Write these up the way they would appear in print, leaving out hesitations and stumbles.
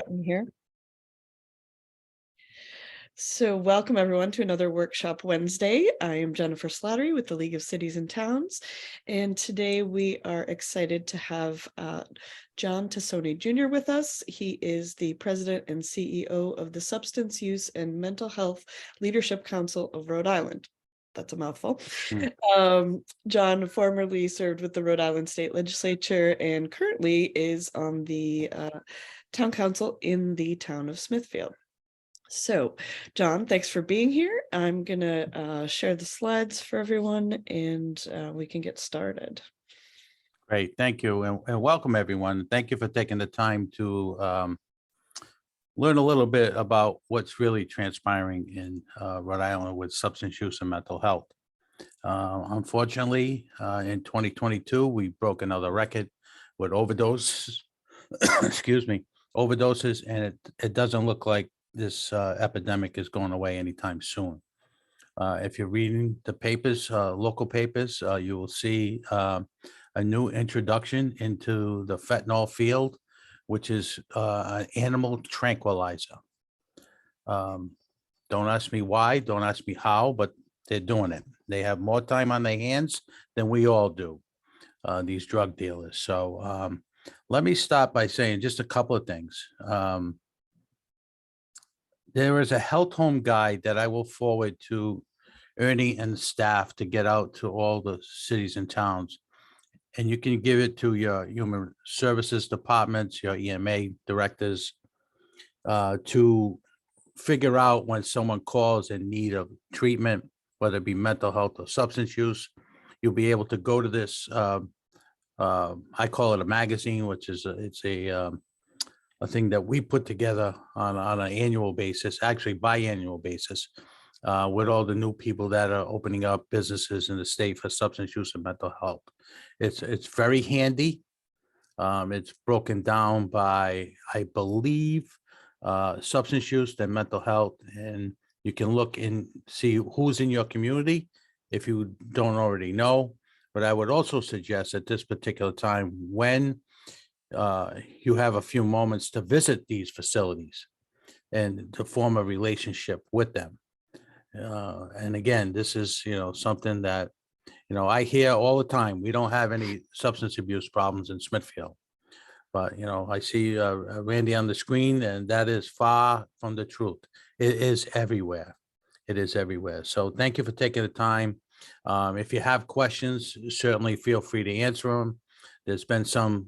button here. So welcome everyone to another Workshop Wednesday. I am Jennifer Slattery with the League of Cities and Towns, and today we are excited to have John Tassoni Jr. with us. He is the President and CEO of the Substance Use and Mental Health Leadership Council of Rhode Island. That's a mouthful. John formerly served with the Rhode Island State Legislature and currently is on the Town Council in the town of Smithfield. So, John, thanks for being here. I'm going to share the slides for everyone and we can get started. Great, thank you, and welcome everyone. Thank you for taking the time to learn a little bit about what's really transpiring in Rhode Island with substance use and mental health. Unfortunately, in 2022, we broke another record with overdoses, excuse me, overdoses, and it doesn't look like this epidemic is going away anytime soon. If you're reading the papers, local papers, you will see a new introduction into the fentanyl field, which is an animal tranquilizer. Don't ask me why, don't ask me how, but they're doing it. They have more time on their hands than we all do, these drug dealers. So let me start by saying just a couple of things. There is a health home guide that I will forward to Ernie and the staff to get out to all the cities and towns. And you can give it to your human services departments, your EMA directors, to figure out when someone calls in need of treatment, whether it be mental health or substance use. You'll be able to go to this, I call it a magazine, which is a thing that we put together on an annual basis, actually biannual basis, with all the new people that are opening up businesses in the state for substance use and mental health. It's very handy. It's broken down by, I believe, substance use and mental health, and you can look and see who's in your community if you don't already know. But I would also suggest at this particular time, when you have a few moments to visit these facilities and to form a relationship with them. And again, this is, something that, I hear all the time. We don't have any substance abuse problems in Smithfield. But, I see Randy on the screen, and that is far from the truth. It is everywhere. It is everywhere. So thank you for taking the time. If you have questions, certainly feel free to answer them. There's been some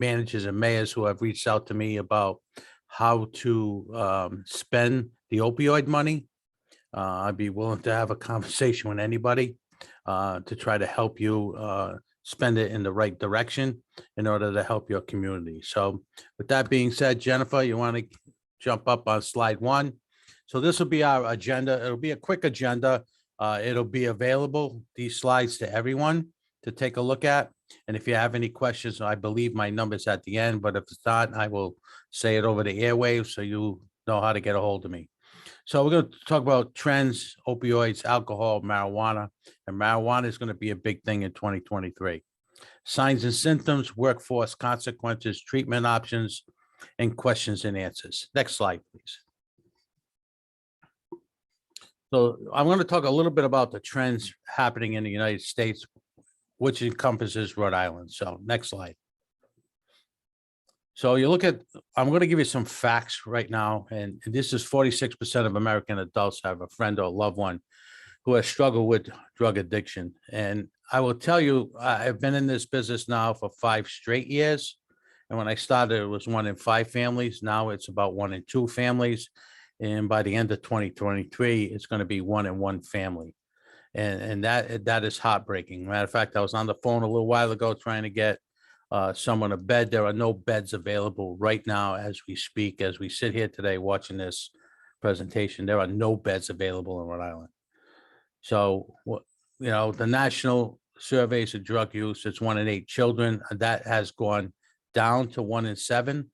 managers and mayors who have reached out to me about how to spend the opioid money. I'd be willing to have a conversation with anybody to try to help you spend it in the right direction in order to help your community. So with that being said, Jennifer, you want to jump up on slide 1. So this will be our agenda. It'll be a quick agenda. It'll be available, these slides, to everyone to take a look at. And if you have any questions, I believe my number's at the end, but if it's not, I will say it over the airwaves so you know how to get a hold of me. So we're going to talk about trends, opioids, alcohol, marijuana, and marijuana is going to be a big thing in 2023. Signs and symptoms, workforce consequences, treatment options, and questions and answers. Next slide, please. So I'm going to talk a little bit about the trends happening in the United States, which encompasses Rhode Island. So next slide. So you look at, I'm going to give you some facts right now. And this is 46% of American adults have a friend or a loved one who has struggled with drug addiction. And I will tell you, I've been in this business now for 5 straight years. And when I started, it was 1 in 5 families. Now it's about 1 in 2 families. And by the end of 2023, it's going to be 1 in 1 family. And that is heartbreaking. Matter of fact, I was on the phone a little while ago trying to get someone a bed. There are no beds available right now as we speak, as we sit here today watching this presentation. There are no beds available in Rhode Island. So, the national surveys of drug use, it's 1 in 8 children. That has gone down to 1 in 7.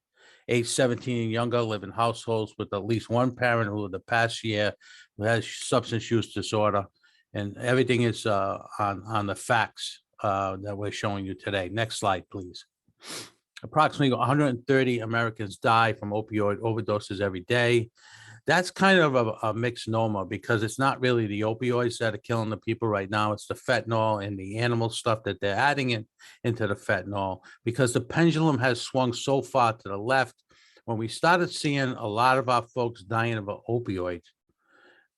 Age 17 and younger live in households with at least one parent who in the past year who has substance use disorder. And everything is on the facts that we're showing you today. Next slide, please. Approximately 130 Americans die from opioid overdoses every day. That's kind of a misnomer because it's not really the opioids that are killing the people right now. It's the fentanyl and the animal stuff that they're adding into the fentanyl, because the pendulum has swung so far to the left. When we started seeing a lot of our folks dying of opioids,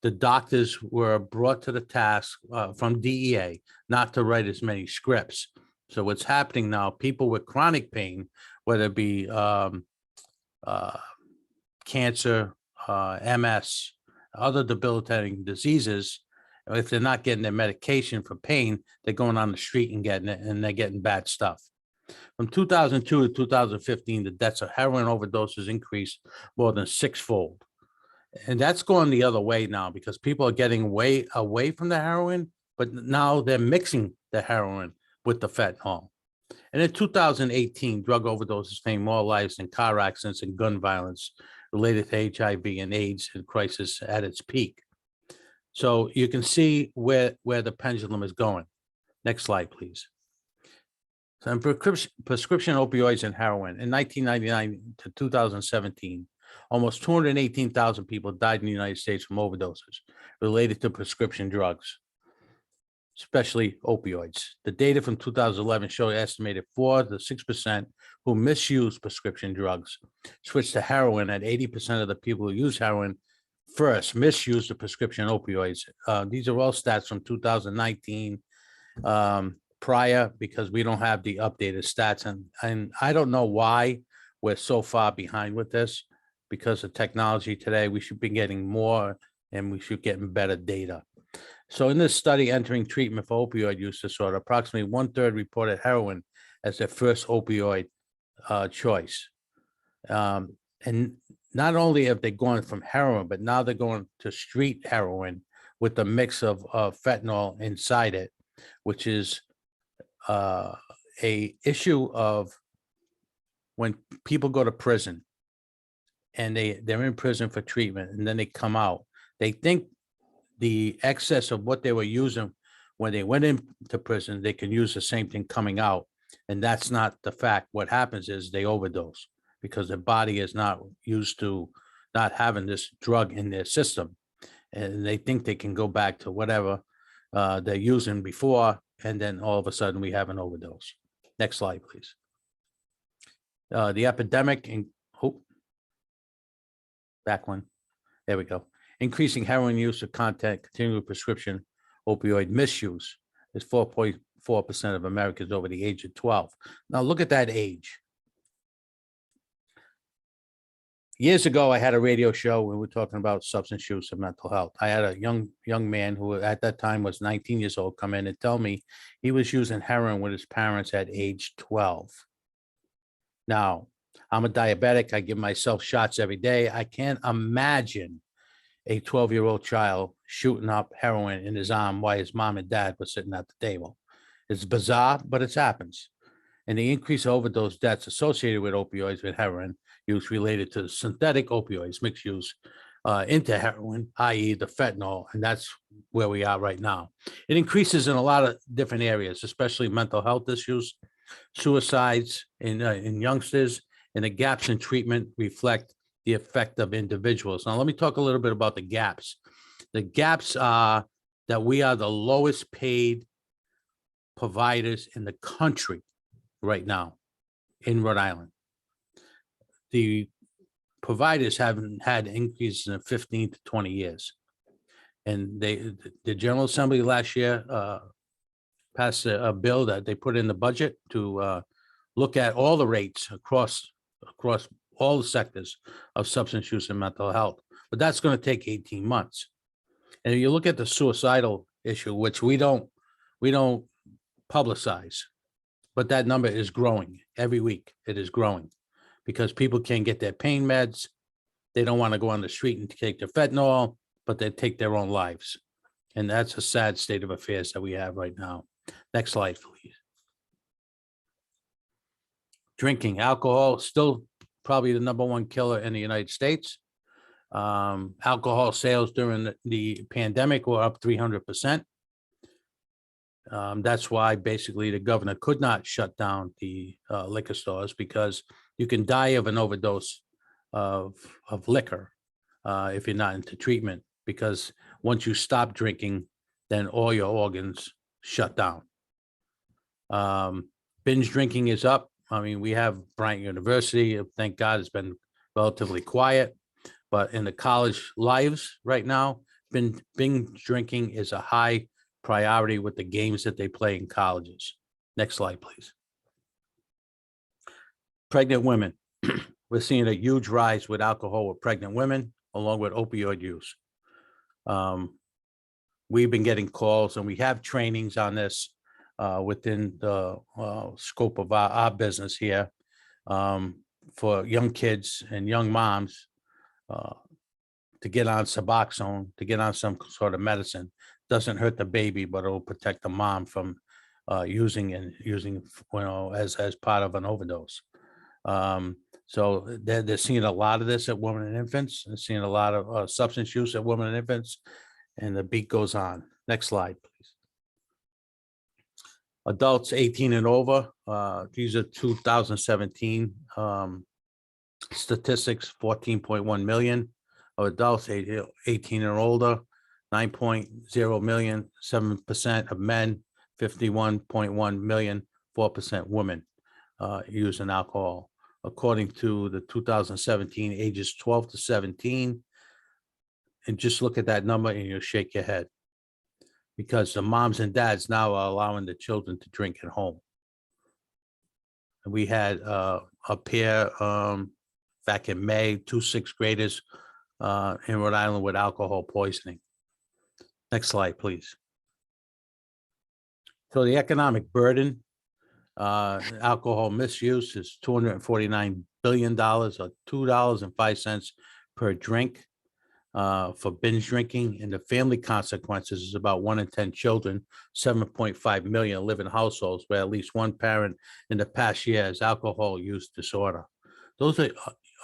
the doctors were brought to the task from DEA not to write as many scripts. So what's happening now, people with chronic pain, whether it be cancer, MS, other debilitating diseases, if they're not getting their medication for pain, they're going on the street and getting it, and they're getting bad stuff. From 2002 to 2015, the deaths of heroin overdoses increased more than sixfold. And that's going the other way now because people are getting way away from the heroin, but now they're mixing the heroin with the fentanyl. And in 2018, drug overdoses claimed more lives than car accidents and gun violence related to HIV and AIDS and crisis at its peak. So you can see where the pendulum is going. Next slide, please. So in prescription opioids and heroin, in 1999 to 2017, almost 218,000 people died in the United States from overdoses related to prescription drugs, especially opioids. The data from 2011 showed estimated 4 to 6% who misuse prescription drugs switched to heroin, and 80% of the people who use heroin first misuse the prescription opioids. These are all stats from 2019 prior, because we don't have the updated stats. And I don't know why we're so far behind with this. Because of technology today, we should be getting more and we should get better data. So in this study entering treatment for opioid use disorder, approximately 1/3 reported heroin as their first opioid choice. And not only have they gone from heroin, but now they're going to street heroin with a mix of fentanyl inside it, which is a issue of when people go to prison and they're in prison for treatment and then they come out, they think the excess of what they were using when they went into prison, they can use the same thing coming out. And that's not the fact. What happens is they overdose because their body is not used to not having this drug in their system. And they think they can go back to whatever they're using before. And then all of a sudden we have an overdose. Next slide, please. The epidemic in, back one. There we go. Increasing heroin use of content, continuing prescription opioid misuse is 4.4% of Americans over the age of 12. Now look at that age. Years ago, I had a radio show where we were talking about substance use and mental health. I had a young man who at that time was 19 years old come in and tell me he was using heroin with his parents at age 12. Now, I'm a diabetic. I give myself shots every day. I can't imagine a 12-year-old child shooting up heroin in his arm while his mom and dad were sitting at the table. It's bizarre, but it happens. And the increased overdose deaths associated with opioids with heroin use related to synthetic opioids, mixed use into heroin, i.e. the fentanyl, and that's where we are right now. It increases in a lot of different areas, especially mental health issues, suicides in youngsters, and the gaps in treatment reflect the effect of individuals. Now, let me talk a little bit about the gaps. The gaps are that we are the lowest paid providers in the country right now in Rhode Island. The providers haven't had increases in 15 to 20 years. And the General Assembly last year passed a bill that they put in the budget to look at all the rates across all the sectors of substance use and mental health. But that's going to take 18 months. And if you look at the suicidal issue, which we don't publicize, but that number is growing every week. It is growing because people can't get their pain meds. They don't want to go on the street and take their fentanyl, but they take their own lives. And that's a sad state of affairs that we have right now. Next slide, please. Drinking, alcohol, still probably the #1 killer in the United States. Alcohol sales during the pandemic were up 300%. That's why basically the governor could not shut down the liquor stores, because you can die of an overdose of liquor if you're not into treatment, because once you stop drinking, then all your organs shut down. Binge drinking is up. I mean, we have Bryant University. Thank God it's been relatively quiet, but in the college lives right now, binge drinking is a high priority with the games that they play in colleges. Next slide, please. Pregnant women. We're seeing a huge rise with alcohol with pregnant women, along with opioid use. We've been getting calls, and we have trainings on this within the scope of our business here, for young kids and young moms to get on Suboxone, to get on some sort of medicine. Doesn't hurt the baby, but it'll protect the mom from using as part of an overdose. So they're seeing a lot of this at women and infants. They're seeing a lot of substance use at women and infants, and the beat goes on. Next slide, please. Adults 18 and over. These are 2017 statistics. 14.1 million of adults 18 and older. 9.0 million, 7% of men. 51.1 million, 4% women using alcohol. According to the 2017 ages 12 to 17. And just look at that number and you'll shake your head, because the moms and dads now are allowing the children to drink at home. And we had a pair back in May, 2 6th graders in Rhode Island with alcohol poisoning. Next slide, please. So the economic burden, alcohol misuse is $249 billion, or $2.05 per drink for binge drinking. And the family consequences is about 1 in 10 children, 7.5 million live in households where at least one parent in the past year has alcohol use disorder. Those are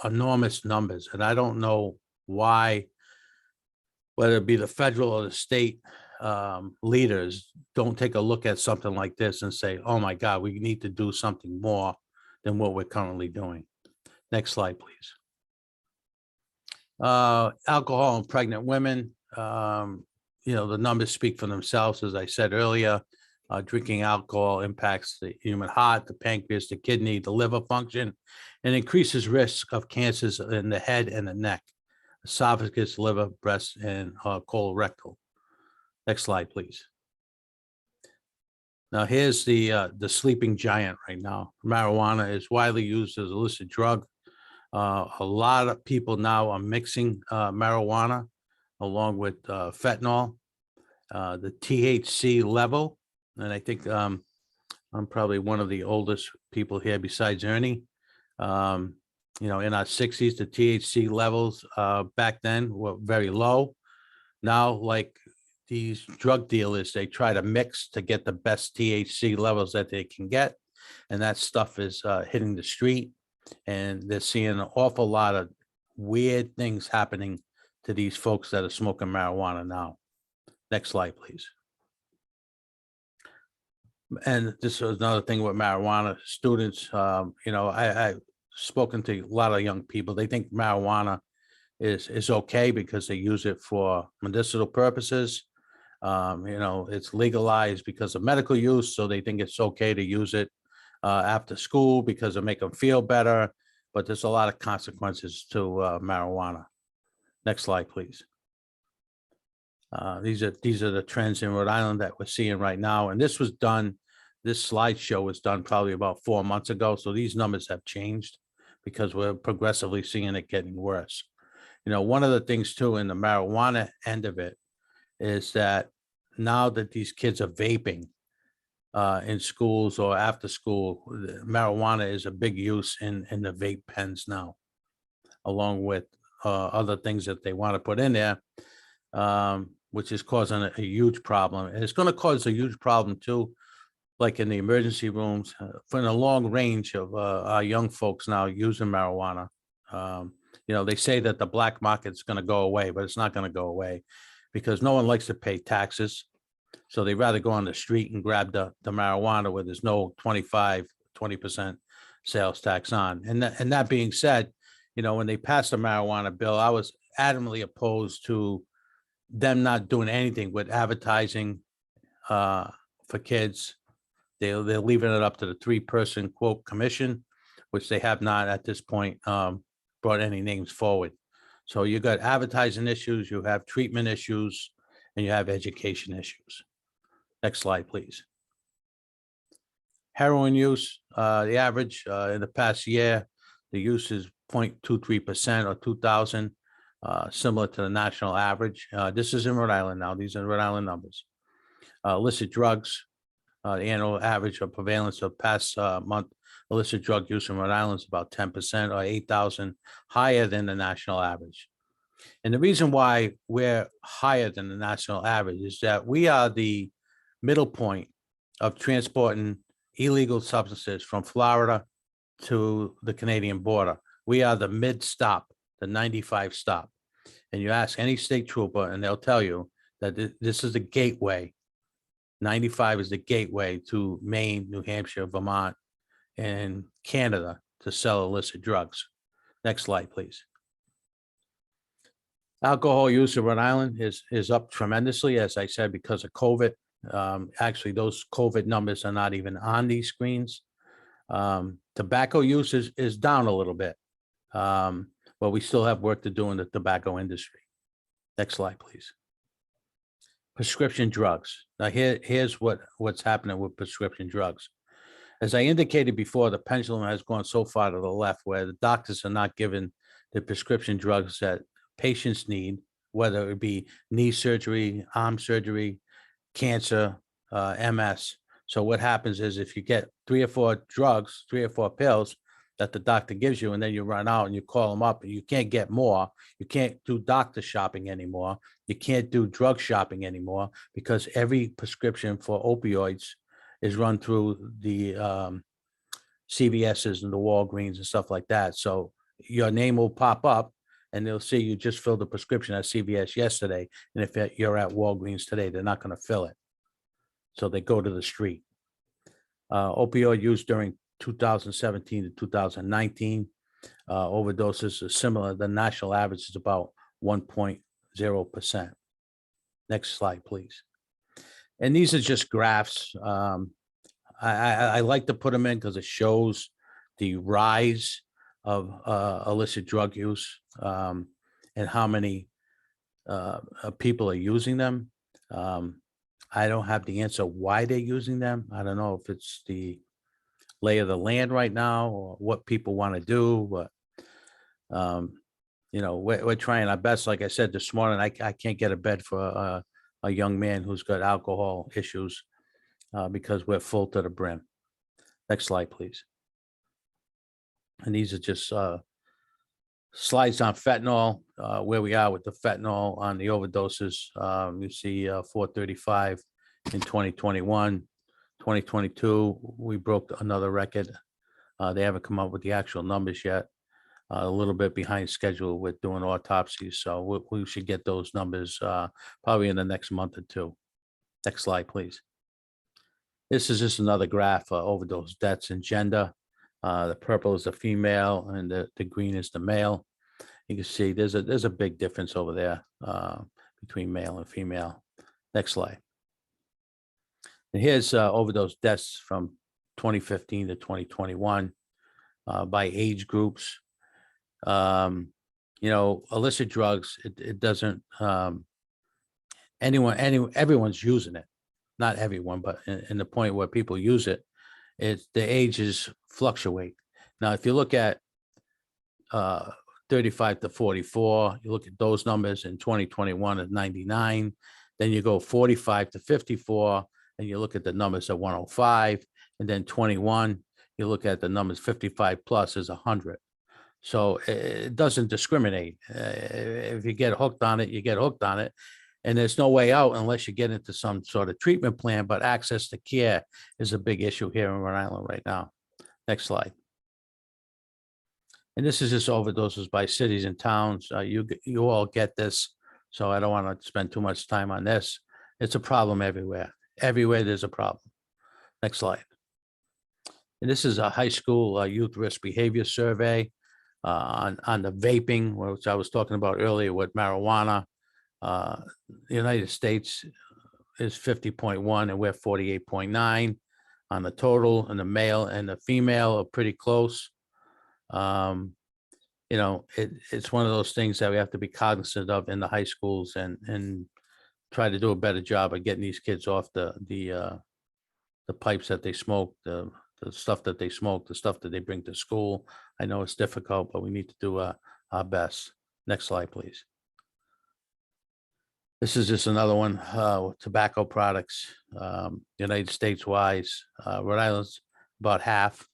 enormous numbers. And I don't know why, whether it be the federal or the state leaders, don't take a look at something like this and say, oh my God, we need to do something more than what we're currently doing. Next slide, please. Alcohol in pregnant women. The numbers speak for themselves. As I said earlier, drinking alcohol impacts the human heart, the pancreas, the kidney, the liver function, and increases risk of cancers in the head and the neck, esophagus, liver, breast, and colorectal. Next slide, please. Now here's the sleeping giant right now. Marijuana is widely used as a illicit drug. A lot of people now are mixing marijuana along with fentanyl. The THC level, and I think I'm probably one of the oldest people here besides Ernie. In our 60s, the THC levels back then were very low. Now, like these drug dealers, they try to mix to get the best THC levels that they can get, and that stuff is hitting the street. And they're seeing an awful lot of weird things happening to these folks that are smoking marijuana now. Next slide, please. And this is another thing with marijuana. Students, I've spoken to a lot of young people. They think marijuana is okay because they use it for medicinal purposes. It's legalized because of medical use, so they think it's okay to use it after school because it make them feel better. But there's a lot of consequences to marijuana. Next slide, please. These are the trends in Rhode Island that we're seeing right now. And this slideshow was done probably about 4 months ago. So these numbers have changed because we're progressively seeing it getting worse. One of the things too in the marijuana end of it is that now that these kids are vaping in schools or after school, marijuana is a big use in the vape pens now, along with other things that they want to put in there, which is causing a huge problem. And it's going to cause a huge problem too, like in the emergency rooms, for the long range of our young folks now using marijuana. They say that the black market's going to go away, but it's not going to go away because no one likes to pay taxes. So they'd rather go on the street and grab the marijuana where there's no 20% sales tax on. And that being said, when they passed the marijuana bill, I was adamantly opposed to them not doing anything with advertising for kids. They're leaving it up to the 3-person quote commission, which they have not at this point brought any names forward. So you got advertising issues, you have treatment issues, and you have education issues. Next slide, please. Heroin use, the average in the past year, the use is 0.23% or 2,000, similar to the national average. This is in Rhode Island now. These are Rhode Island numbers. Illicit drugs, the annual average of prevalence of past month illicit drug use in Rhode Island is about 10% or 8,000 higher than the national average. And the reason why we're higher than the national average is that we are the middle point of transporting illegal substances from Florida to the Canadian border. We are the mid stop, the 95 stop. And you ask any state trooper and they'll tell you that this is the gateway. 95 is the gateway to Maine, New Hampshire, Vermont, and Canada to sell illicit drugs. Next slide, please. Alcohol use in Rhode Island is up tremendously, as I said, because of COVID. Actually, those COVID numbers are not even on these screens. Tobacco use is down a little bit, but we still have work to do in the tobacco industry. Next slide, please. Prescription drugs. Now here's what's happening with prescription drugs. As I indicated before, the pendulum has gone so far to the left where the doctors are not given the prescription drugs that patients need, whether it be knee surgery, arm surgery, cancer, MS. So what happens is if you get 3 or 4 drugs, 3 or 4 pills that the doctor gives you, and then you run out and you call them up and you can't get more, you can't do doctor shopping anymore, you can't do drug shopping anymore because every prescription for opioids is run through the CVS's and the Walgreens and stuff like that. So your name will pop up and they'll see you just filled the prescription at CVS yesterday. And if you're at Walgreens today, they're not going to fill it. So they go to the street. Opioid use during 2017 to 2019, overdoses are similar. The national average is about 1.0%. Next slide, please. And these are just graphs. I like to put them in because it shows the rise of illicit drug use and how many people are using them. I don't have the answer why they're using them. I don't know if it's the lay of the land right now or what people want to do, but we're trying our best. Like I said this morning, I can't get a bed for a young man who's got alcohol issues because we're full to the brim. Next slide, please. And these are just slides on fentanyl, where we are with the fentanyl on the overdoses. You see 435 in 2021. 2022, we broke another record. They haven't come up with the actual numbers yet. A little bit behind schedule with doing autopsies. So we should get those numbers probably in the next month or two. Next slide, please. This is just another graph for overdose deaths and gender. The purple is the female and the green is the male. You can see there's a big difference over there between male and female. Next slide. And here's overdose deaths from 2015 to 2021 by age groups. Illicit drugs, it doesn't, everyone's using it. Not everyone, but in the point where people use it, the ages fluctuate. Now, if you look at 35 to 44, you look at those numbers in 2021 at 99, then you go 45 to 54, and you look at the numbers at 105, and then 21, you look at the numbers 55 plus is 100. So it doesn't discriminate. If you get hooked on it, you get hooked on it. And there's no way out unless you get into some sort of treatment plan, but access to care is a big issue here in Rhode Island right now. Next slide. And this is just overdoses by cities and towns. You all get this, so I don't want to spend too much time on this. It's a problem everywhere. Everywhere there's a problem. Next slide. And this is a high school youth risk behavior survey on the vaping, which I was talking about earlier with marijuana. The United States is 50.1 and we're 48.9 on the total, and the male and the female are pretty close. It's one of those things that we have to be cognizant of in the high schools and try to do a better job of getting these kids off the pipes that they smoke, the stuff that they smoke, the stuff that they bring to school. I know it's difficult, but we need to do our best. Next slide, please. This is just another one, tobacco products, United States wise, Rhode Island's about half.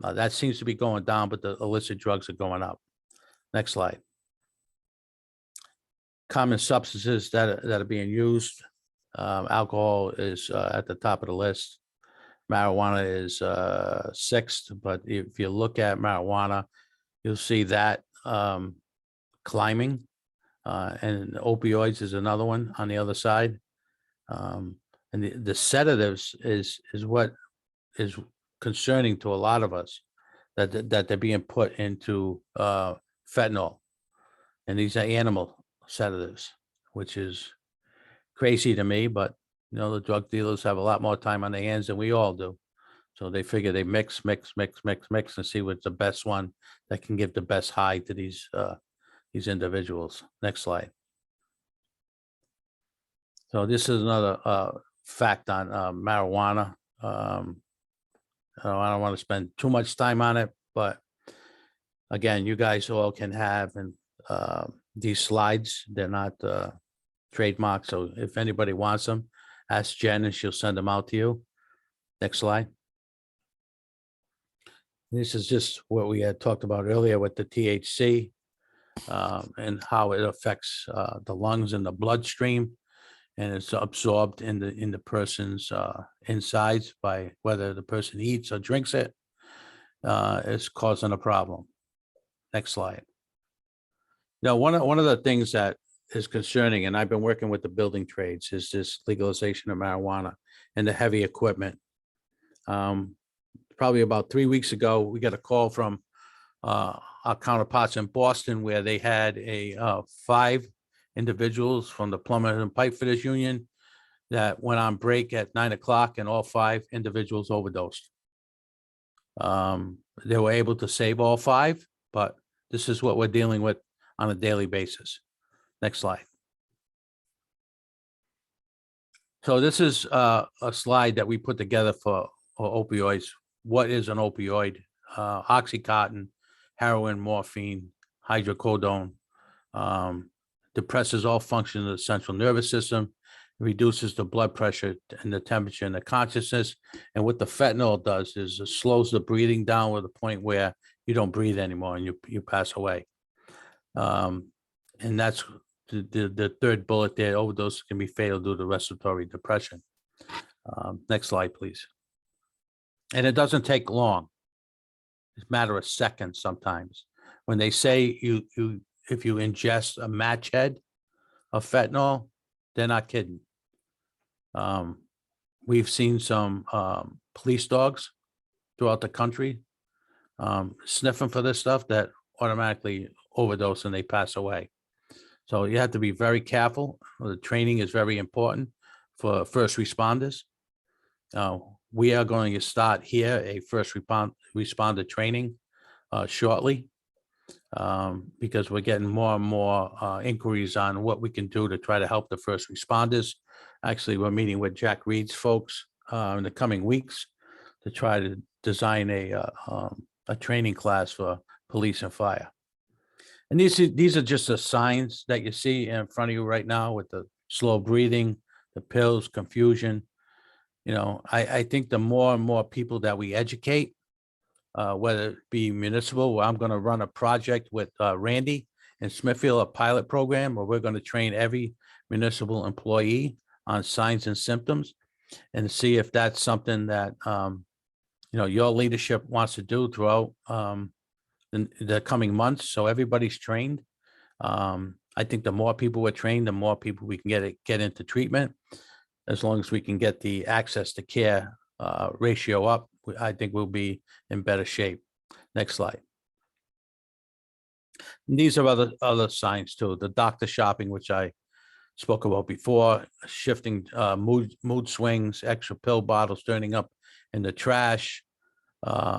That seems to be going down, but the illicit drugs are going up. Next slide. Common substances that are being used. Alcohol is at the top of the list. Marijuana is sixth, but if you look at marijuana, you'll see that climbing. And opioids is another one on the other side. And the sedatives is what is concerning to a lot of us, that they're being put into fentanyl. And these are animal sedatives, which is crazy to me, but the drug dealers have a lot more time on their hands than we all do. So they figure they mix and see what's the best one that can give the best high to these individuals. Next slide. So this is another fact on marijuana. I don't want to spend too much time on it, but again, you guys all can have these slides. They're not trademarked, so if anybody wants them, ask Jen and she'll send them out to you. Next slide. This is just what we had talked about earlier with the THC and how it affects the lungs and the bloodstream, and it's absorbed in the person's insides by whether the person eats or drinks it. It's causing a problem. Next slide. Now, one of the things that is concerning, and I've been working with the building trades, is this legalization of marijuana and the heavy equipment. Probably about 3 weeks ago, we got a call from our counterparts in Boston, where they had 5 individuals from the Plumber and Pipe Fitters Union that went on break at 9 o'clock, and all 5 individuals overdosed. They were able to save all 5, but this is what we're dealing with on a daily basis. Next slide. So this is a slide that we put together for opioids. What is an opioid? Oxycontin, heroin, morphine, hydrocodone, depresses all functions of the central nervous system, reduces the blood pressure and the temperature and the consciousness. And what the fentanyl does is it slows the breathing down to the point where you don't breathe anymore and you pass away. And that's the third bullet there. Overdose can be fatal due to respiratory depression. Next slide, please. And it doesn't take long. It's a matter of seconds sometimes. When they say if you ingest a match head of fentanyl, they're not kidding. We've seen some police dogs throughout the country sniffing for this stuff that automatically overdose and they pass away. So you have to be very careful. The training is very important for first responders. We are going to start here a first responder training shortly because we're getting more and more inquiries on what we can do to try to help the first responders. Actually, we're meeting with Jack Reed's folks in the coming weeks to try to design a training class for police and fire. And these are just the signs that you see in front of you right now with the slow breathing, the pills, confusion. I think the more and more people that we educate, whether it be municipal, where I'm going to run a project with Randy in Smithfield, a pilot program where we're going to train every municipal employee on signs and symptoms and see if that's something that, your leadership wants to do throughout in the coming months. So everybody's trained. I think the more people we're trained, the more people we can get into treatment. as long as we can get the access to care ratio up, I think we'll be in better shape. Next slide. And these are other signs too. The doctor shopping, which I spoke about before, shifting mood swings, extra pill bottles turning up in the trash,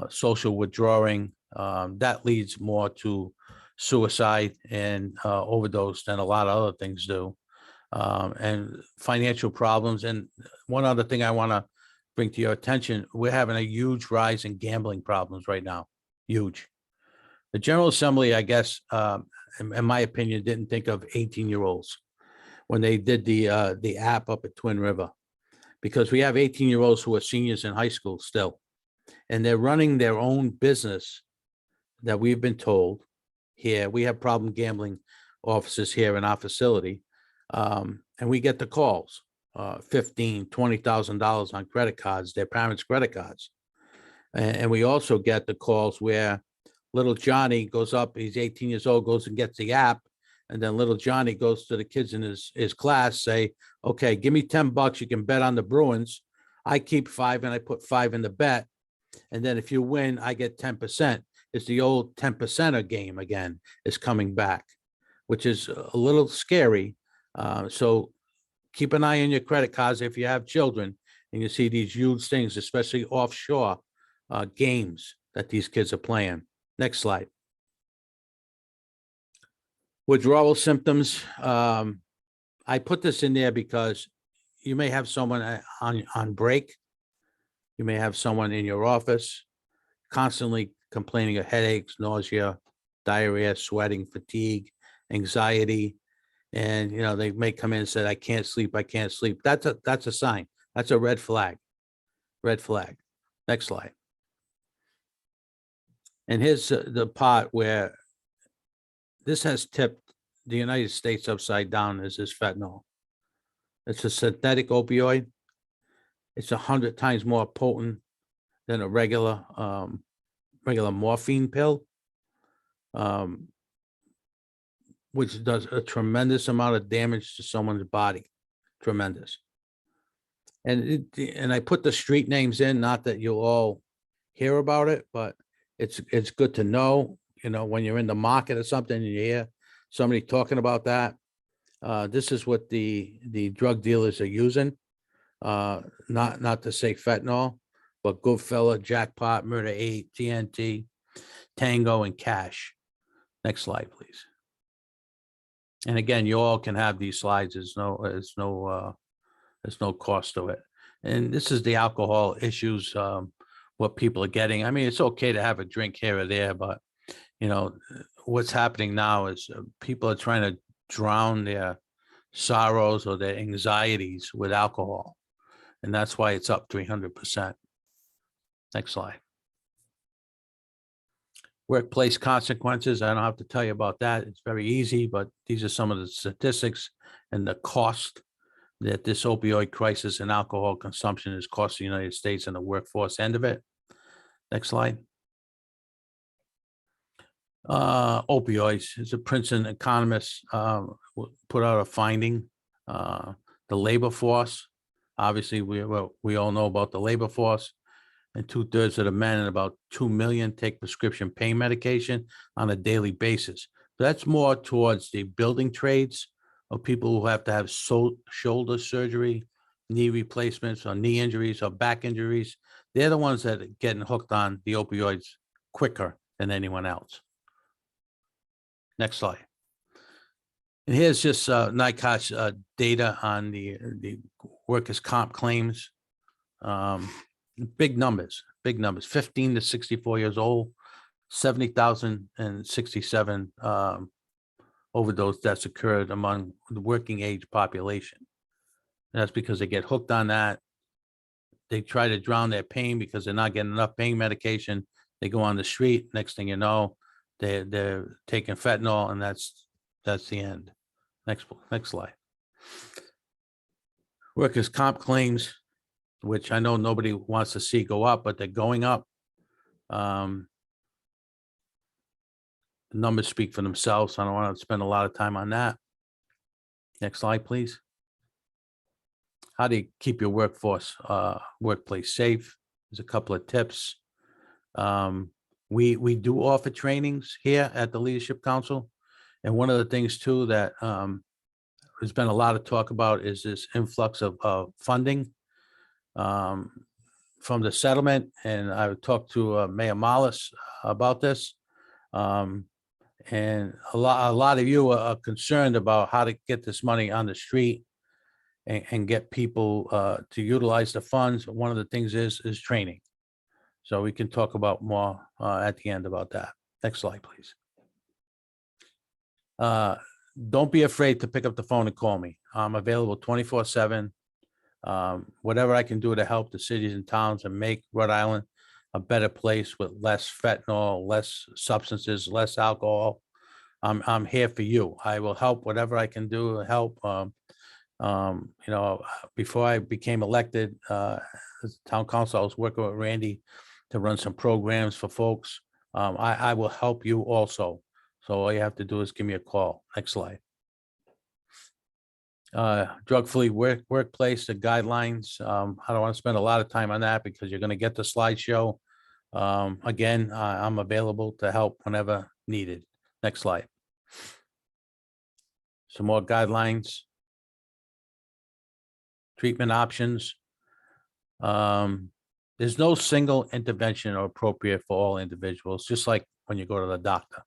social withdrawing. That leads more to suicide and overdose than a lot of other things do. And financial problems. And one other thing I want to bring to your attention, we're having a huge rise in gambling problems right now. Huge. The General Assembly, I guess, in my opinion, didn't think of 18-year-olds when they did the app up at Twin River, because we have 18-year-olds who are seniors in high school still, and they're running their own business that we've been told here. We have problem gambling officers here in our facility, and we get the calls, $15,000, $20,000 on credit cards, their parents' credit cards. And we also get the calls where little Johnny goes up, he's 18 years old, goes and gets the app. And then little Johnny goes to the kids in his class, say, okay, give me $10. You can bet on the Bruins. I keep 5 and I put 5 in the bet. And then if you win, I get 10%. It's the old 10%er game again is coming back, which is a little scary. So keep an eye on your credit cards if you have children and you see these huge things, especially offshore games that these kids are playing. Next slide. Withdrawal symptoms. I put this in there because you may have someone on break. You may have someone in your office constantly complaining of headaches, nausea, diarrhea, sweating, fatigue, anxiety. And, they may come in and say, I can't sleep. I can't sleep. That's a sign. That's a red flag. Red flag. Next slide. And here's the part where this has tipped the United States upside down, is this fentanyl. It's a synthetic opioid. It's 100 times more potent than a regular morphine pill, which does a tremendous amount of damage to someone's body. Tremendous. And I put the street names in, not that you'll all hear about it, but it's good to know, when you're in the market or something and you hear somebody talking about that. This is what the drug dealers are using. Not to say fentanyl, but Goodfella, Jackpot, Murder 8, TNT, Tango, and Cash. Next slide, please. And again, you all can have these slides. There's no cost to it. And this is the alcohol issues, what people are getting. I mean, it's okay to have a drink here or there, but what's happening now is people are trying to drown their sorrows or their anxieties with alcohol. And that's why it's up 300%. Next slide. Workplace consequences. I don't have to tell you about that. It's very easy, but these are some of the statistics and the cost that this opioid crisis and alcohol consumption is costing the United States and the workforce end of it. Next slide. Opioids. As a Princeton economist put out a finding. The labor force. Obviously, we all know about the labor force, and 2/3 of the men and about 2 million take prescription pain medication on a daily basis. So that's more towards the building trades of people who have to have shoulder surgery, knee replacements, or knee injuries or back injuries. They're the ones that are getting hooked on the opioids quicker than anyone else. Next slide. And here's just NICOT's data on the workers' comp claims. Big numbers, 15 to 64 years old, 70,067 overdose deaths occurred among the working age population. And that's because they get hooked on that. They try to drown their pain because they're not getting enough pain medication. They go on the street. Next thing you know, they're taking fentanyl, and that's the end. Next slide. Workers' comp claims, which I know nobody wants to see go up, but they're going up. The numbers speak for themselves, so I don't want to spend a lot of time on that. Next slide, please. how do you keep your workplace safe? There's a couple of tips. We do offer trainings here at the Leadership Council. And one of the things too that there's been a lot of talk about is this influx of funding um, from the settlement. And I talked to Mayor Mollis about this. Um, and a lot of you are concerned about how to get this money on the street and get people to utilize the funds. One of the things is training. So we can talk about more at the end about that. Next slide, please. Don't be afraid to pick up the phone and call me. I'm available 24/7. Whatever I can do to help the cities and towns and make Rhode Island a better place with less fentanyl, less substances, less alcohol. I'm here for you. I will help whatever I can do to help. Before I became elected as town council, I was working with Randy to run some programs for folks. I will help you also. So all you have to do is give me a call. Next slide. Drug-free workplace, the guidelines. I don't want to spend a lot of time on that because you're going to get the slideshow. Again, I'm available to help whenever needed. Next slide. Some more guidelines. Treatment options. There's no single intervention or appropriate for all individuals, just like when you go to the doctor.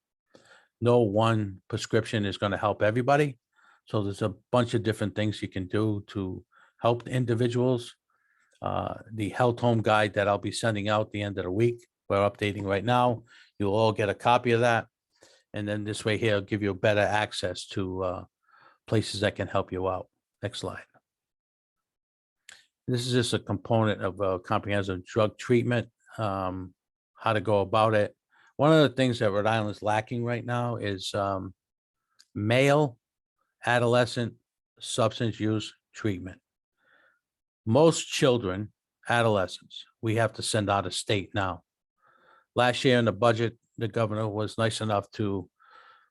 No one prescription is going to help everybody. So there's a bunch of different things you can do to help individuals. The health home guide that I'll be sending out the end of the week, we're updating right now. You'll all get a copy of that. And then this way here, I'll give you better access to places that can help you out. Next slide. This is just a component of comprehensive drug treatment, how to go about it. One of the things that Rhode Island is lacking right now is male adolescent substance use treatment. Most children, adolescents, we have to send out of state now. Last year in the budget, the governor was nice enough to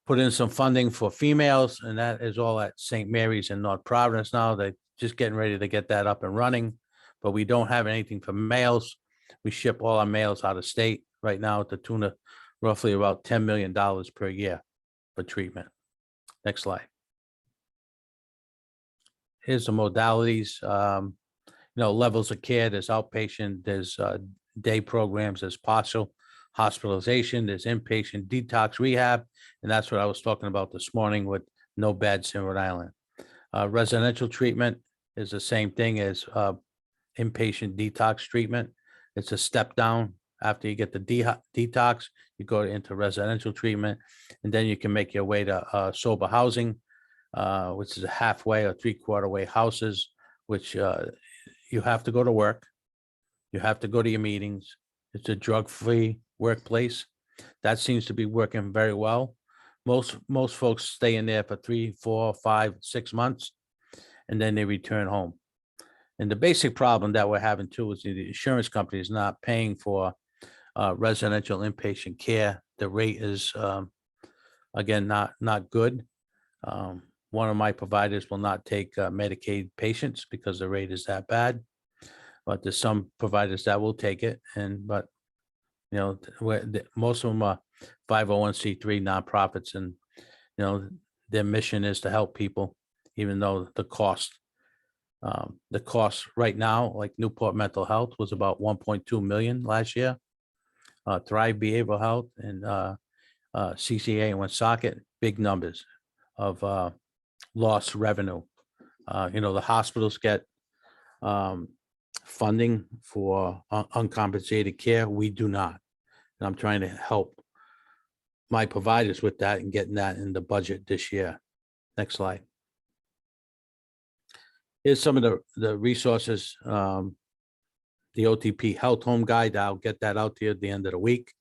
put in some funding for females, and that is all at St. Mary's in North Providence now. They're just getting ready to get that up and running, but we don't have anything for males. We ship all our males out of state right now at the tune of roughly about $10 million per year for treatment. Next slide. Here's the modalities, levels of care. There's outpatient, there's day programs, there's partial hospitalization, there's inpatient detox rehab. And that's what I was talking about this morning with no beds in Rhode Island. Residential treatment is the same thing as inpatient detox treatment. It's a step down. After you get the detox, you go into residential treatment, and then you can make your way to sober housing, which is a halfway or three-quarter way houses, which you have to go to work. You have to go to your meetings. It's a drug-free workplace. That seems to be working very well. Most folks stay in there for 3, 4, 5, 6 months, and then they return home. And the basic problem that we're having too is the insurance company is not paying for residential inpatient care. The rate is, again, not good. One of my providers will not take Medicaid patients because the rate is that bad. But there's some providers that will take it, but most of them are 501c3 nonprofits, and their mission is to help people, even though the cost right now, like Newport Mental Health, was about 1.2 million last year. Thrive Behavioral Health and CCA and Woonsocket, big numbers of lost revenue. The hospitals get funding for uncompensated care. We do not. And I'm trying to help my providers with that and getting that in the budget this year. Next slide. Here's some of the resources. The OTP Health Home Guide, I'll get that out to you at the end of the week.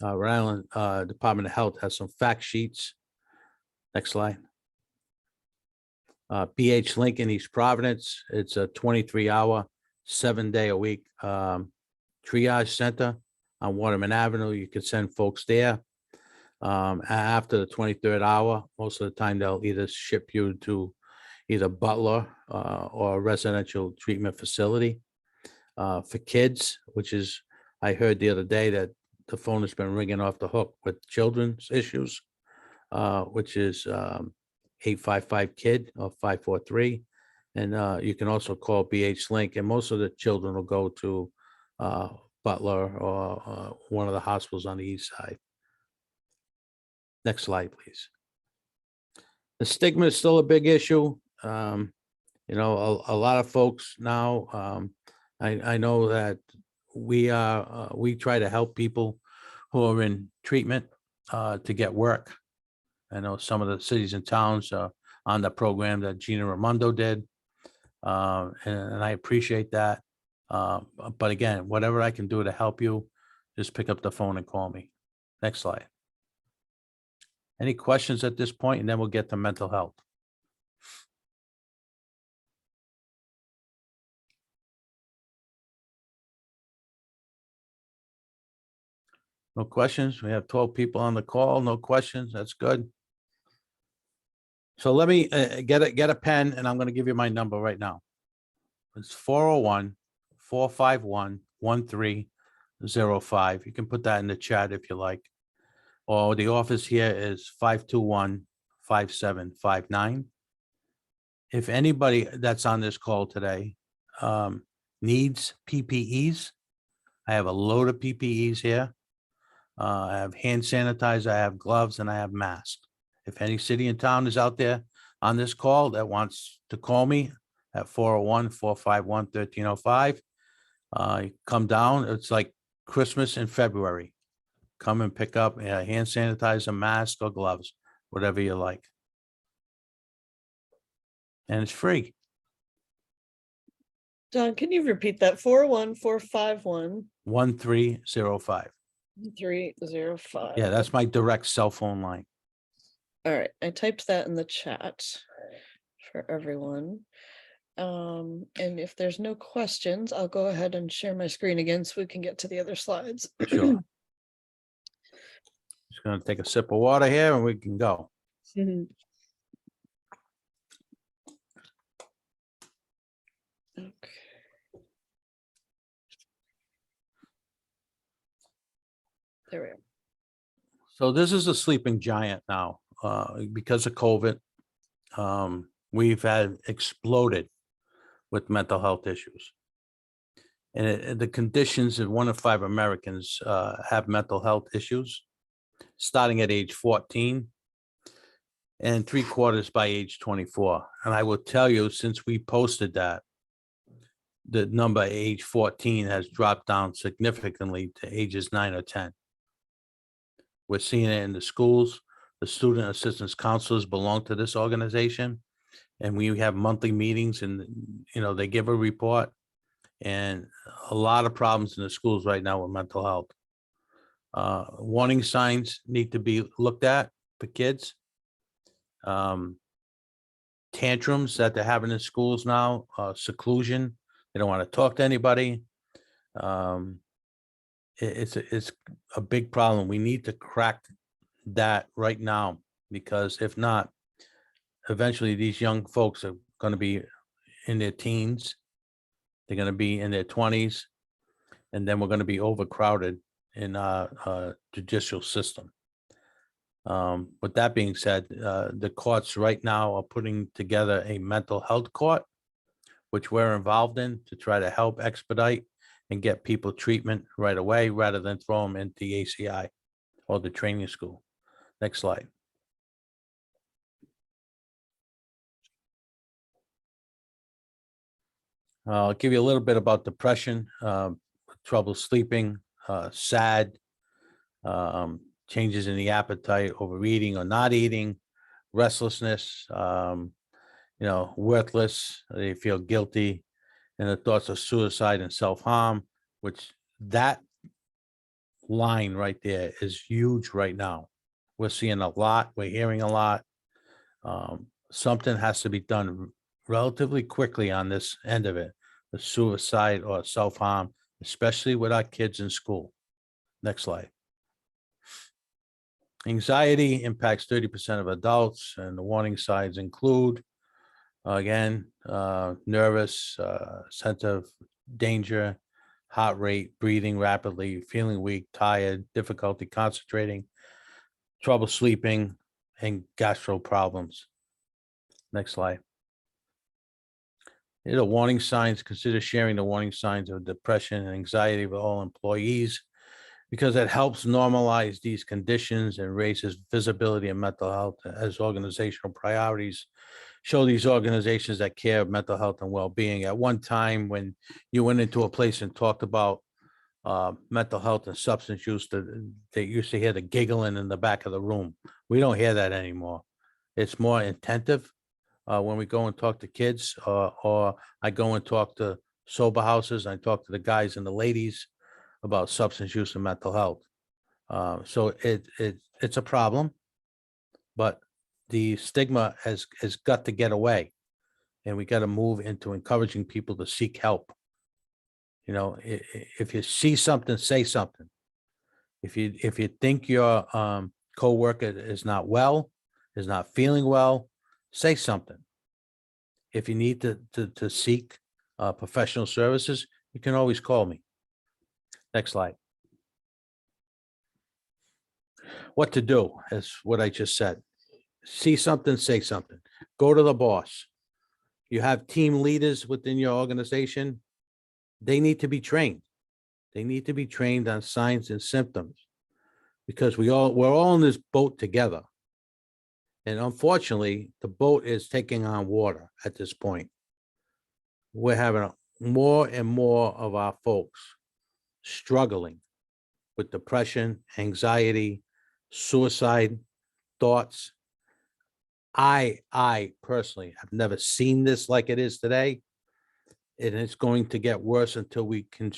Rhode Island Department of Health has some fact sheets. Next slide. BH Lincoln, East Providence. It's a 23-hour, 7-day-a-week triage center on Waterman Avenue. You can send folks there. After the 23rd hour, most of the time they'll either ship you to either Butler or a residential treatment facility. For kids, which is, I heard the other day that the phone has been ringing off the hook with children's issues, which is 855-KID or 543. And you can also call BH Link, and most of the children will go to Butler or one of the hospitals on the east side. Next slide, please. The stigma is still a big issue. You know, a lot of folks now, I know that we try to help people who are in treatment to get work. I know some of the cities and towns are on the program that Gina Raimondo did. And I appreciate that. But again, whatever I can do to help you, just pick up the phone and call me. Next slide. Any questions at this point, and then we'll get to mental health. No questions? We have 12 people on the call. No questions. That's good. So let me get a pen, and I'm going to give you my number right now. It's 401-451-1305. You can put that in the chat if you like. Or the office here is 521-5759. If anybody that's on this call today needs PPEs, I have a load of PPEs here. I have hand sanitizer, I have gloves, and I have masks. If any city and town is out there on this call that wants to call me at 401-451-1305, come down. It's like Christmas in February. Come and pick up a hand sanitizer, mask, or gloves, whatever you like. And it's free. John, can you repeat that? 41451 1305. 305. Yeah, that's my direct cell phone line. All right, I typed that in the chat for everyone. And if there's no questions, I'll go ahead and share my screen again so we can get to the other slides. Sure. Just gonna take a sip of water here and we can go. Mhm. Okay. There we are. So this is a sleeping giant now, because of COVID. We've had exploded with mental health issues. And the conditions of 1 in 5 Americans have mental health issues, starting at age 14 and 3/4 by age 24. And I will tell you, since we posted that, the number age 14 has dropped down significantly to ages 9 or 10. We're seeing it in the schools. The student assistance counselors belong to this organization, and we have monthly meetings, and you know, they give a report, and a lot of problems in the schools right now with mental health. Warning signs need to be looked at for kids. Tantrums that they're having in schools now, seclusion. They don't want to talk to anybody. It's a big problem. We need to crack that right now, because if not, eventually these young folks are going to be in their teens. They're going to be in their 20s, and then we're going to be overcrowded in our judicial system. With that being said, the courts right now are putting together a mental health court, which we're involved in, to try to help expedite and get people treatment right away rather than throw them into the ACI or the training school. Next slide. I'll give you a little bit about depression, trouble sleeping, sad, changes in the appetite, overeating or not eating, restlessness, you know, worthless, they feel guilty, and the thoughts of suicide and self-harm, which that line right there is huge right now. We're seeing a lot, we're hearing a lot. Something has to be done relatively quickly on this end of it, the suicide or self-harm, especially with our kids in school. Next slide. Anxiety impacts 30% of adults, and the warning signs include Again, nervous, sense of danger, heart rate, breathing rapidly, feeling weak, tired, difficulty concentrating, trouble sleeping, and gastro problems. Next slide. Here are the warning signs. Consider sharing the warning signs of depression and anxiety with all employees because it helps normalize these conditions and raises visibility of mental health as organizational priorities. Show these organizations that care of mental health and well-being. At one time, when you went into a place and talked about mental health and substance use, they used to hear the giggling in the back of the room. We don't hear that anymore. It's more attentive when we go and talk to kids, or I go and talk to sober houses. I talk to the guys and the ladies about substance use and mental health. So it's a problem, but the stigma has got to get away, and we got to move into encouraging people to seek help. You know, if you see something, say something. If you think your coworker is not well, is not feeling well, say something. If you need to seek professional services, you can always call me. Next slide. What to do is what I just said. See something, say something. Go to the boss. You have team leaders within your organization. They need to be trained. They need to be trained on signs and symptoms because we're all in this boat together. And unfortunately, the boat is taking on water at this point. We're having more and more of our folks struggling with depression, anxiety, suicide thoughts. I personally have never seen this like it is today. And it's going to get worse until we can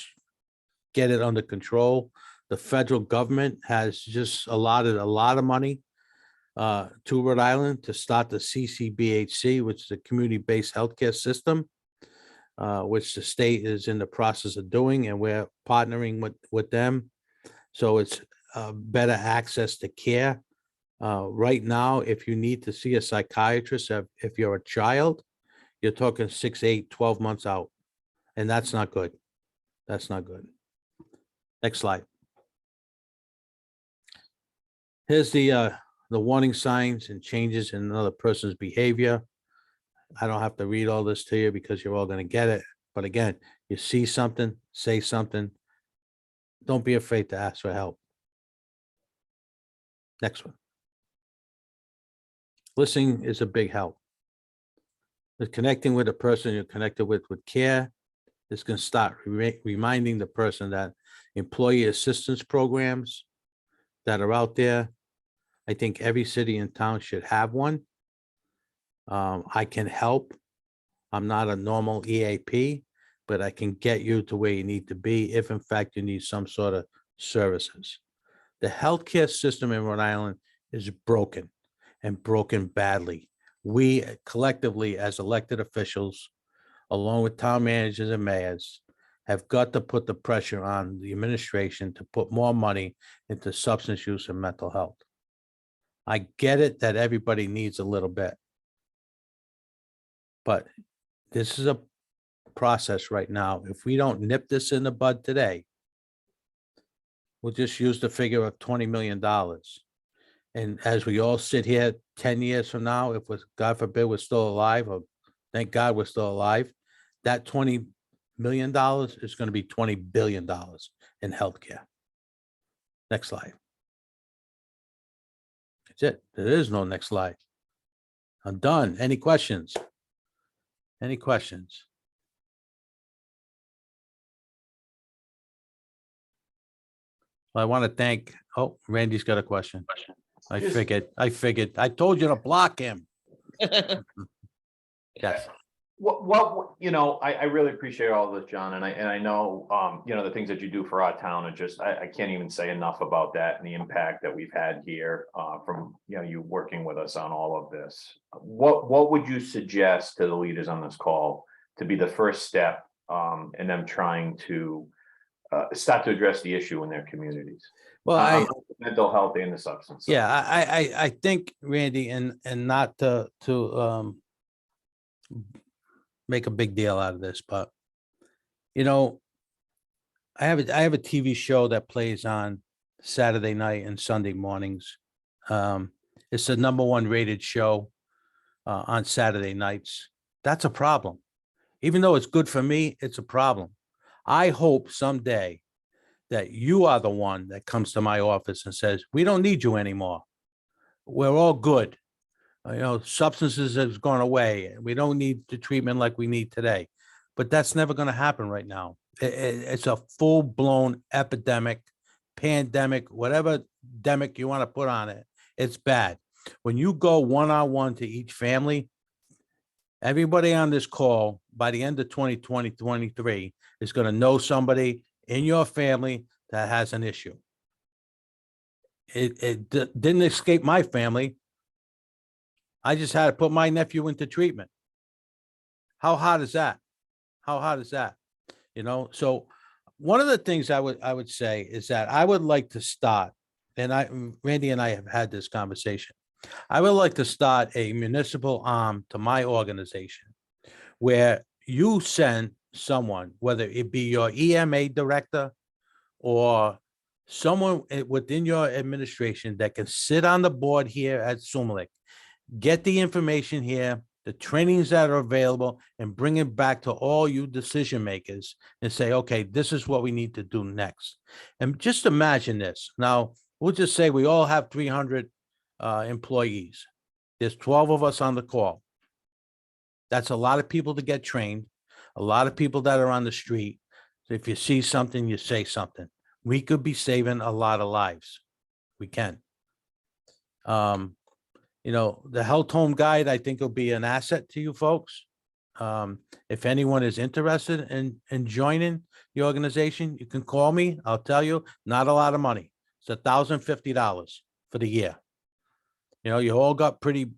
get it under control. The federal government has just allotted a lot of money to Rhode Island to start the CCBHC, which is a community-based healthcare system, which the state is in the process of doing, and we're partnering with them. So it's better access to care. Right now, if you need to see a psychiatrist, if you're a child, you're talking 6, 8, 12 months out. And that's not good. That's not good. Next slide. Here's the warning signs and changes in another person's behavior. I don't have to read all this to you because you're all going to get it. But again, you see something, say something. Don't be afraid to ask for help. Next one. Listening is a big help. The connecting with a person you're connected with care is going to start reminding the person that employee assistance programs that are out there, I think every city and town should have one. I can help. I'm not a normal EAP, but I can get you to where you need to be if in fact you need some sort of services. The healthcare system in Rhode Island is broken and broken badly. We collectively, as elected officials, along with town managers and mayors, have got to put the pressure on the administration to put more money into substance use and mental health. I get it that everybody needs a little bit, but this is a process right now. If we don't nip this in the bud today, we'll just use the figure of $20 million. And as we all sit here 10 years from now, if we're, God forbid, we're still alive, or thank God we're still alive, that $20 million is going to be $20 billion in healthcare. Next slide. That's it. There is no next slide. I'm done. Any questions? Any questions? Well, I want to thank, oh, Randy's got a question. I figured. I told you to block him. Yes. What, you know, I really appreciate all this, John, and I know, you know, the things that you do for our town, and just, I can't even say enough about that and the impact that we've had here, from, you know, you working with us on all of this. What would you suggest to the leaders on this call to be the first step, in them trying to, start to address the issue in their communities? Well, Mental health and the substance. yeah, I think, Randy, and not to make a big deal out of this, but you know, I have a TV show that plays on Saturday night and Sunday mornings. It's the #1 rated show on Saturday nights. That's a problem. Even though it's good for me, it's a problem. I hope someday that you are the one that comes to my office and says, we don't need you anymore. We're all good. Substances has gone away. We don't need the treatment like we need today. But that's never going to happen right now. It's a full-blown epidemic, pandemic, whatever demic you want to put on it. It's bad. When you go one-on-one to each family, everybody on this call by the end of 2023 is going to know somebody in your family that has an issue. It didn't escape my family. I just had to put my nephew into treatment. How hard is that? How hard is that? So one of the things I would say is that I would like to start, and Randy and I have had this conversation. I would like to start a municipal arm to my organization where you send someone, whether it be your EMA director or someone within your administration that can sit on the board here at Sumalik, get the information here, the trainings that are available, and bring it back to all you decision makers and say, okay, this is what we need to do next. And just imagine this. Now, we'll just say we all have 300 employees. There's 12 of us on the call. That's a lot of people to get trained, a lot of people that are on the street. So if you see something, you say something. We could be saving a lot of lives. We can. The health home guide, I think, will be an asset to you folks. If anyone is interested in joining the organization, you can call me. I'll tell you, not a lot of money. It's $1,050 for the year. You all got pretty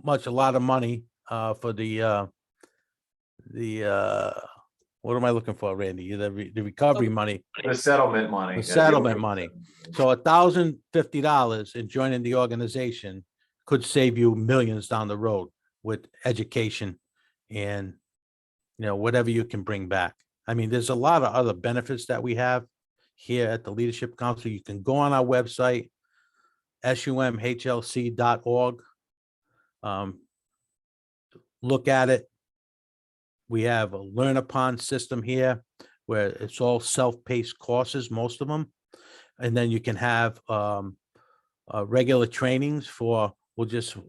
much a lot of money for the what am I looking for, Randy? The recovery money. The settlement money. The settlement money. So $1,050 in joining the organization could save you millions down the road with education and whatever you can bring back. I mean, there's a lot of other benefits that we have here at the Leadership Council. You can go on our website, sumhlc.org. Look at it. We have a learn upon system here where it's all self-paced courses, most of them. And then you can have regular trainings for,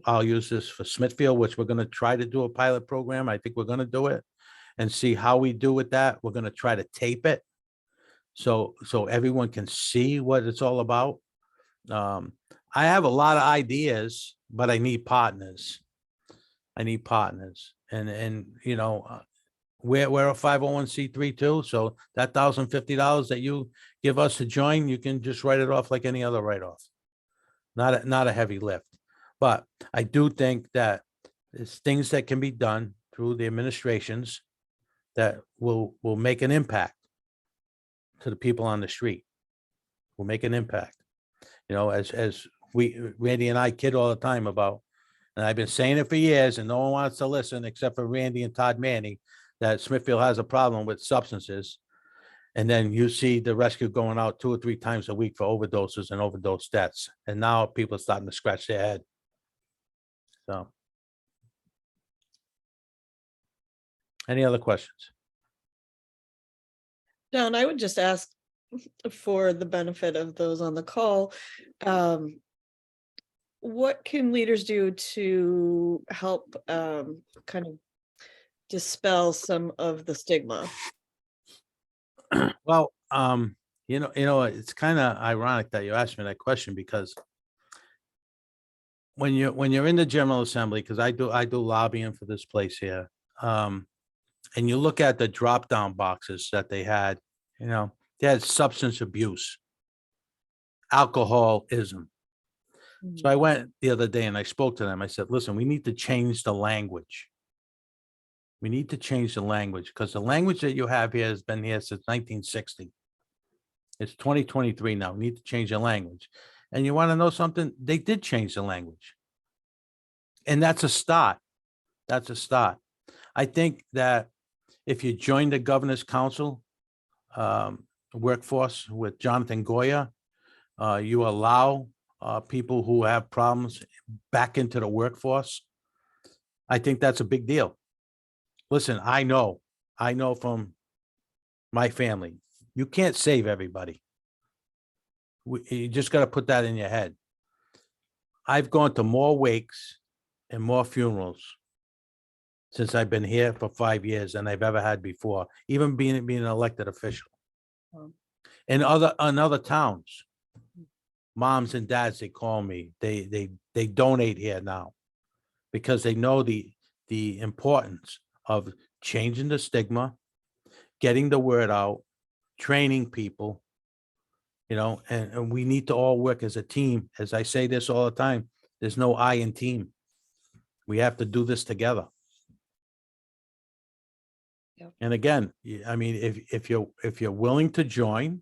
I'll use this for Smithfield, which we're going to try to do a pilot program. I think we're going to do it and see how we do with that. We're going to try to tape it so everyone can see what it's all about. I have a lot of ideas, but I need partners. And we're a 501c3 too. So that $1,050 that you give us to join, you can just write it off like any other write-off. Not a heavy lift. But I do think that there's things that can be done through the administrations that will make an impact to the people on the street. Will make an impact. As Randy and I kid all the time about, and I've been saying it for years and no one wants to listen except for Randy and Todd Manny, that Smithfield has a problem with substances. And then you see the rescue going out 2 or 3 times a week for overdoses and overdose deaths. And now people are starting to scratch their head. So. Any other questions? John, I would just ask for the benefit of those on the call, what can leaders do to help kind of dispel some of the stigma? Well, it's kind of ironic that you asked me that question, because when you're in the General Assembly, because I do lobbying for this place here, and you look at the drop down boxes that they had, they had substance abuse, alcoholism. So I went the other day and I spoke to them. I said, listen, we need to change the language. We need to change the language, because the language that you have here has been here since 1960. It's 2023 now. We need to change the language. And you want to know something? They did change the language. And that's a start. That's a start. I think that if you join the Governor's Council workforce with Jonathan Goya, you allow people who have problems back into the workforce. I think that's a big deal. Listen, I know from my family, you can't save everybody. You just got to put that in your head. I've gone to more wakes and more funerals since I've been here for 5 years than I've ever had before, even being an elected official. In other towns, moms and dads, they call me, they donate here now because they know the importance of changing the stigma, getting the word out, training people, and we need to all work as a team. As I say this all the time, there's no I in team. We have to do this together. Yep. And again, I mean, if you're willing to join,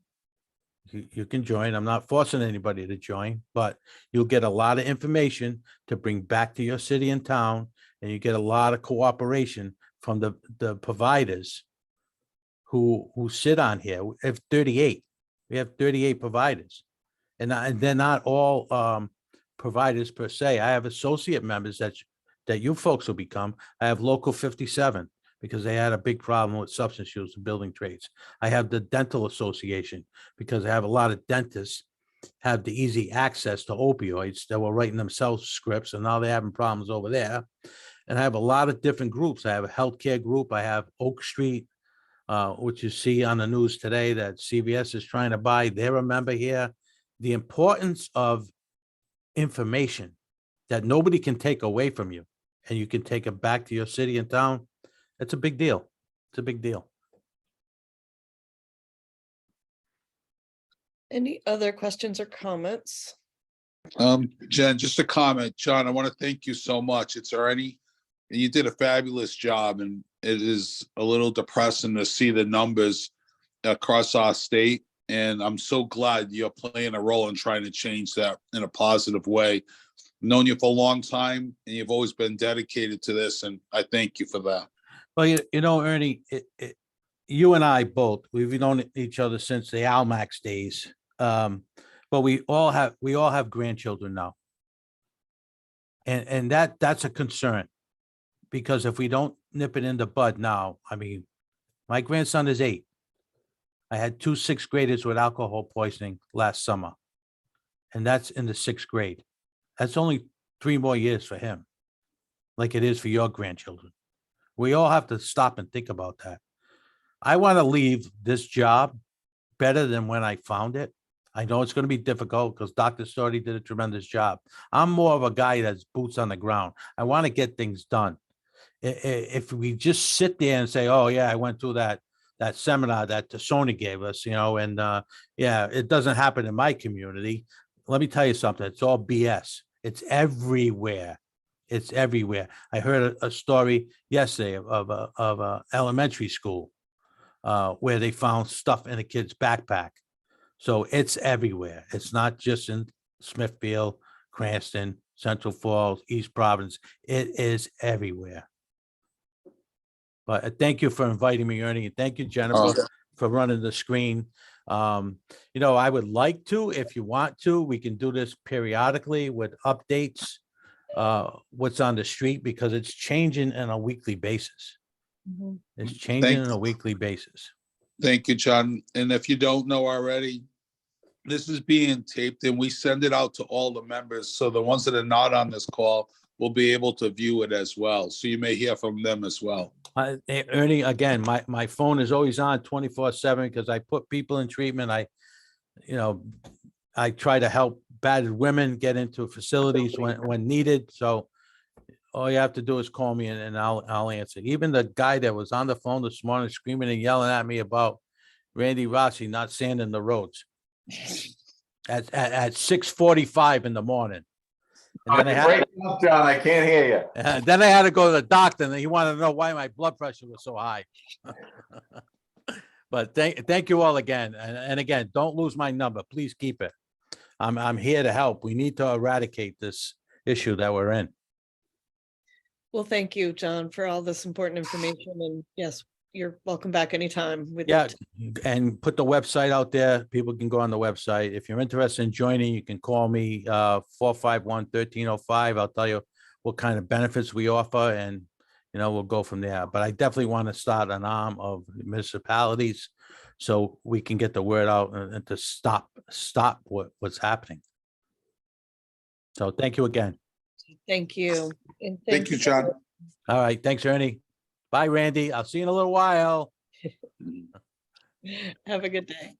you can join. I'm not forcing anybody to join, but you'll get a lot of information to bring back to your city and town, and you get a lot of cooperation from the providers who sit on here. We have 38. We have 38 providers, and they're not all providers per se. I have associate members that you folks will become. I have Local 57 because they had a big problem with substance use in building trades. I have the Dental Association because I have a lot of dentists have the easy access to opioids that were writing themselves scripts, and now they're having problems over there. And I have a lot of different groups. I have a healthcare group. I have Oak Street, which you see on the news today that CVS is trying to buy. They're a member here. The importance of information that nobody can take away from you, and you can take it back to your city and town. It's a big deal. It's a big deal. Any other questions or comments? Jen, just a comment. John, I want to thank you so much. You did a fabulous job, and it is a little depressing to see the numbers across our state. And I'm so glad you're playing a role in trying to change that in a positive way. Known you for a long time, and you've always been dedicated to this, and I thank you for that. Well, Ernie, you and I both, we've known each other since the Almax days. But we all have grandchildren now. And that's a concern, because if we don't nip it in the bud now, I mean, my grandson is 8. I had 2 6th graders with alcohol poisoning last summer, and that's in the 6th grade. That's only 3 more years for him, like it is for your grandchildren. We all have to stop and think about that. I want to leave this job better than when I found it. I know it's going to be difficult because Dr. Storti did a tremendous job. I'm more of a guy that's boots on the ground. I want to get things done. If we just sit there and say, oh, yeah, I went through that seminar that Tassoni gave us, and yeah, it doesn't happen in my community. Let me tell you something. It's all BS. It's everywhere. It's everywhere. I heard a story yesterday of a elementary school where they found stuff in a kid's backpack. So it's everywhere. It's not just in Smithfield, Cranston, Central Falls, East Providence. It is everywhere. But thank you for inviting me, Ernie. And thank you, Jennifer, for running the screen. I would like to, if you want to, we can do this periodically with updates, what's on the street, because it's changing on a weekly basis. Mhm. It's changing on a weekly basis. Thank you, John. And if you don't know already, this is being taped and we send it out to all the members. So the ones that are not on this call will be able to view it as well. So you may hear from them as well. Ernie, again, my phone is always on 24/7 because I put people in treatment. I try to help battered women get into facilities when needed. So all you have to do is call me and I'll answer. Even the guy that was on the phone this morning screaming and yelling at me about Randy Rossi not sanding the roads at 6:45 in the morning. And then John, I can't hear you. then I had to go to the doctor, and he wanted to know why my blood pressure was so high. But thank you all again. And again, don't lose my number. Please keep it. I'm here to help. We need to eradicate this issue that we're in. Well, thank you, John, for all this important information. And yes, you're welcome back anytime with Yeah, it. and put the website out there. People can go on the website. If you're interested in joining, you can call me 451-1305. I'll tell you what kind of benefits we offer, and we'll go from there. But I definitely want to start an arm of municipalities so we can get the word out and to stop what's happening. So thank you again. Thank you. And Thank you, John. All right, thanks, Ernie. Bye, Randy. I'll see you in a little while. Have a good day.